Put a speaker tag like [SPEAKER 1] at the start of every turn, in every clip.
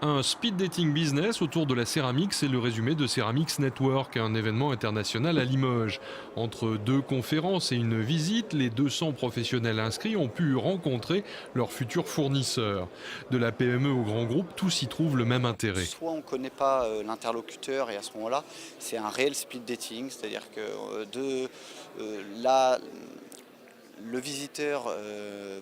[SPEAKER 1] Un speed dating business autour de la céramique, c'est le résumé de Ceramics Network, un événement international à Limoges. Entre deux conférences et une visite, les 200 professionnels inscrits ont pu rencontrer leurs futurs fournisseurs. De la PME au grand groupe, tous y trouvent le même intérêt.
[SPEAKER 2] Soit on ne connaît pas l'interlocuteur et à ce moment-là, c'est un réel speed dating, c'est-à-dire que là, le visiteur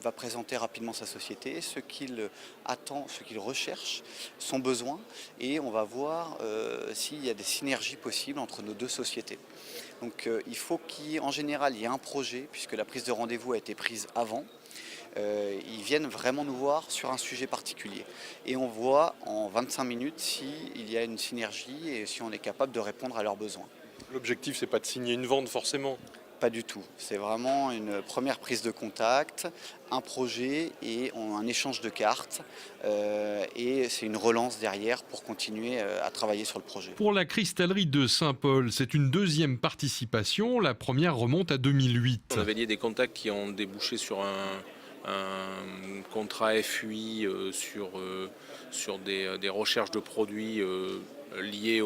[SPEAKER 2] va présenter rapidement sa société, ce qu'il attend, ce qu'il recherche, son besoin, et on va voir s'il y a des synergies possibles entre nos deux sociétés. Donc il faut qu'en général il y ait un projet, puisque la prise de rendez-vous a été prise avant. Ils viennent vraiment nous voir sur un sujet particulier. Et on voit en 25 minutes s'il y a une synergie et si on est capable de répondre à leurs besoins.
[SPEAKER 3] L'objectif, c'est pas de signer une vente forcément.
[SPEAKER 2] Pas du tout. C'est vraiment une première prise de contact, un projet et un échange de cartes. Et c'est une relance derrière pour continuer à travailler sur le projet.
[SPEAKER 1] Pour la cristallerie de Saint-Paul, c'est une deuxième participation. La première remonte à 2008.
[SPEAKER 4] On avait lié des contacts qui ont débouché sur un contrat FUI sur des recherches de produits liés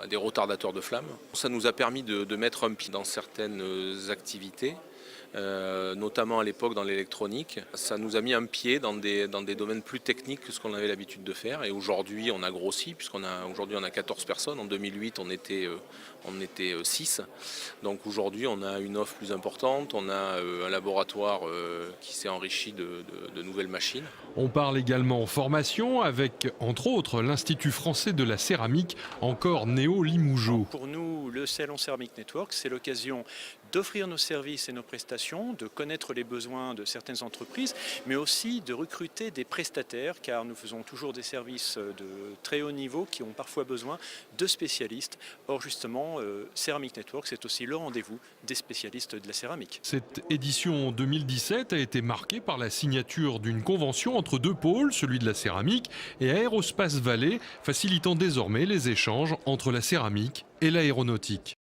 [SPEAKER 4] à des retardateurs de flammes. Ça nous a permis de mettre un pied dans certaines activités, notamment à l'époque dans l'électronique. Ça nous a mis un pied dans des domaines plus techniques que ce qu'on avait l'habitude de faire. Et aujourd'hui, on a grossi, puisqu'aujourd'hui on a 14 personnes. En 2008, on était 6. Donc aujourd'hui, on a une offre plus importante. On a un laboratoire qui s'est enrichi de nouvelles machines.
[SPEAKER 1] On parle également formation avec, entre autres, l'Institut français de la céramique, encore néo-Limougeot.
[SPEAKER 5] Pour nous, le Salon Ceramic Network, c'est l'occasion d'offrir nos services et nos prestations, de connaître les besoins de certaines entreprises, mais aussi de recruter des prestataires, car nous faisons toujours des services de très haut niveau qui ont parfois besoin de spécialistes. Or justement, Ceramic Network, c'est aussi le rendez-vous des spécialistes de la céramique.
[SPEAKER 1] Cette édition 2017 a été marquée par la signature d'une convention entre deux pôles, celui de la céramique et Aérospace Vallée, facilitant désormais les échanges entre la céramique et l'aéronautique.